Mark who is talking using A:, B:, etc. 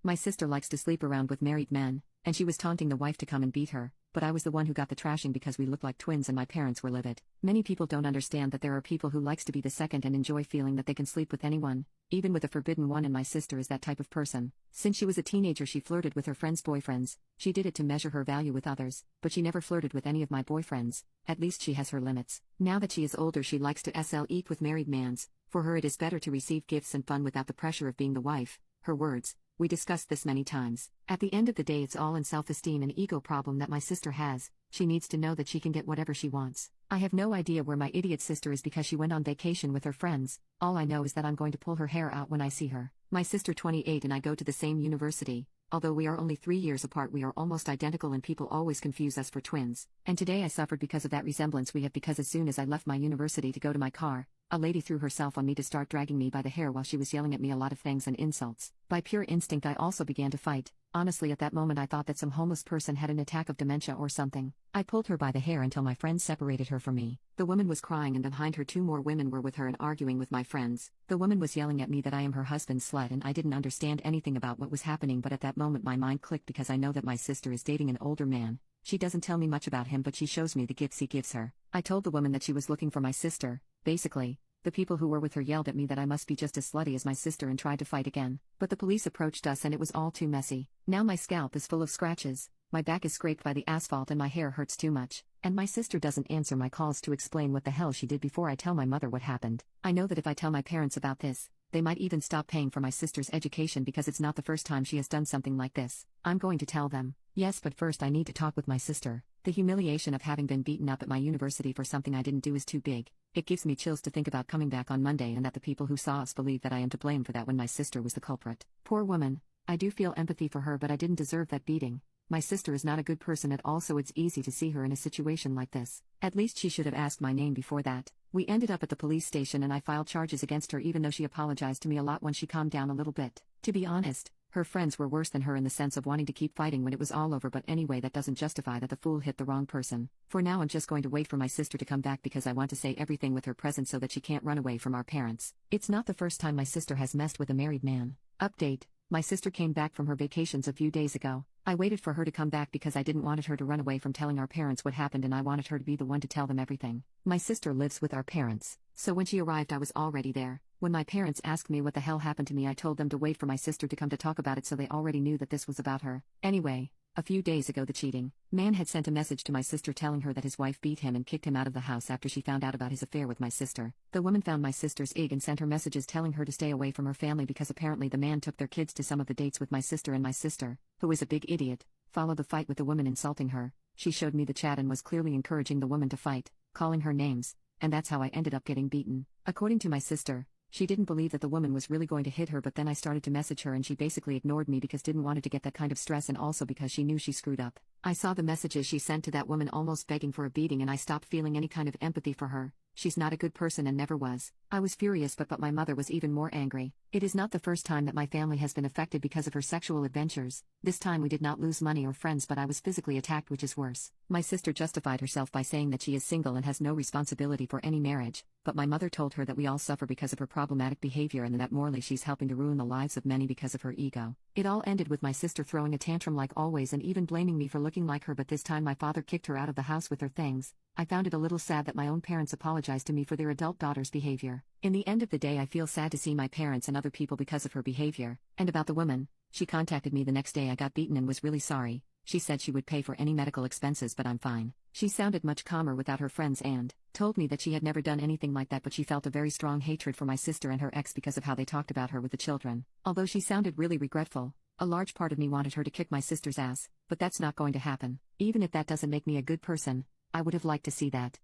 A: My sister likes to sleep around with married men, and she was taunting the wife to come and beat her, but I was the one who got the trashing because we looked like twins and my parents were livid. Many people don't understand that there are people who likes to be the second and enjoy feeling that they can sleep with anyone, even with a forbidden one, and my sister is that type of person. Since she was a teenager she flirted with her friends' boyfriends. She did it to measure her value with others, but she never flirted with any of my boyfriends. At least she has her limits. Now that she is older she likes to eat with married mans. For her it is better to receive gifts and fun without the pressure of being the wife. Her words. We discussed this many times. At the end of the day it's all in self-esteem and ego problem that my sister has. She needs to know that she can get whatever she wants. I have no idea where my idiot sister is because she went on vacation with her friends. All I know is that I'm going to pull her hair out when I see her. My sister 28 and I go to the same university. Although we are only 3 years apart we are almost identical and people always confuse us for twins. And today I suffered because of that resemblance we have, because as soon as I left my university to go to my car, a lady threw herself on me to start dragging me by the hair while she was yelling at me a lot of things and insults. By pure instinct I also began to fight. Honestly at that moment I thought that some homeless person had an attack of dementia or something. I pulled her by the hair until my friends separated her from me. The woman was crying and behind her 2 more women were with her and arguing with my friends. The woman was yelling at me that I am her husband's slut and I didn't understand anything about what was happening, but at that moment my mind clicked because I know that my sister is dating an older man. She doesn't tell me much about him but she shows me the gifts he gives her. I told the woman that she was looking for my sister. Basically, the people who were with her yelled at me that I must be just as slutty as my sister and tried to fight again. But the police approached us and it was all too messy. Now my scalp is full of scratches, my back is scraped by the asphalt and my hair hurts too much. And my sister doesn't answer my calls to explain what the hell she did before I tell my mother what happened. I know that if I tell my parents about this, they might even stop paying for my sister's education because it's not the first time she has done something like this. I'm going to tell them. Yes, but first I need to talk with my sister. The humiliation of having been beaten up at my university for something I didn't do is too big. It gives me chills to think about coming back on Monday and that the people who saw us believe that I am to blame for that when my sister was the culprit. Poor woman. I do feel empathy for her but I didn't deserve that beating. My sister is not a good person at all so it's easy to see her in a situation like this. At least she should have asked my name before that. We ended up at the police station and I filed charges against her even though she apologized to me a lot when she calmed down a little bit. To be honest, her friends were worse than her in the sense of wanting to keep fighting when it was all over, but anyway that doesn't justify that the fool hit the wrong person. For now I'm just going to wait for my sister to come back because I want to say everything with her present so that she can't run away from our parents. It's not the first time my sister has messed with a married man. Update. My sister came back from her vacations a few days ago. I waited for her to come back because I didn't want her to run away from telling our parents what happened and I wanted her to be the one to tell them everything. My sister lives with our parents, so when she arrived I was already there. When my parents asked me what the hell happened to me I told them to wait for my sister to come to talk about it so they already knew that this was about her. Anyway, a few days ago the cheating man had sent a message to my sister telling her that his wife beat him and kicked him out of the house after she found out about his affair with my sister. The woman found my sister's ig and sent her messages telling her to stay away from her family because apparently the man took their kids to some of the dates with my sister, and my sister, who is a big idiot, followed the fight with the woman insulting her. She showed me the chat and was clearly encouraging the woman to fight, calling her names, and that's how I ended up getting beaten. According to my sister, she didn't believe that the woman was really going to hit her, but then I started to message her and she basically ignored me because didn't want her to get that kind of stress and also because she knew she screwed up. I saw the messages she sent to that woman almost begging for a beating and I stopped feeling any kind of empathy for her. She's not a good person and never was. I was furious but my mother was even more angry. It is not the first time that my family has been affected because of her sexual adventures. This time we did not lose money or friends but I was physically attacked, which is worse. My sister justified herself by saying that she is single and has no responsibility for any marriage, but my mother told her that we all suffer because of her problematic behavior and that morally she's helping to ruin the lives of many because of her ego. It all ended with my sister throwing a tantrum like always and even blaming me for looking like her, but this time my father kicked her out of the house with her things. I found it a little sad that my own parents apologized to me for their adult daughter's behavior. In the end of the day I feel sad to see my parents and other people because of her behavior. And about the woman, she contacted me the next day I got beaten and was really sorry. She said she would pay for any medical expenses but I'm fine. She sounded much calmer without her friends and told me that she had never done anything like that, but she felt a very strong hatred for my sister and her ex because of how they talked about her with the children. Although she sounded really regretful, a large part of me wanted her to kick my sister's ass, but that's not going to happen. Even if that doesn't make me a good person, I would have liked to see that.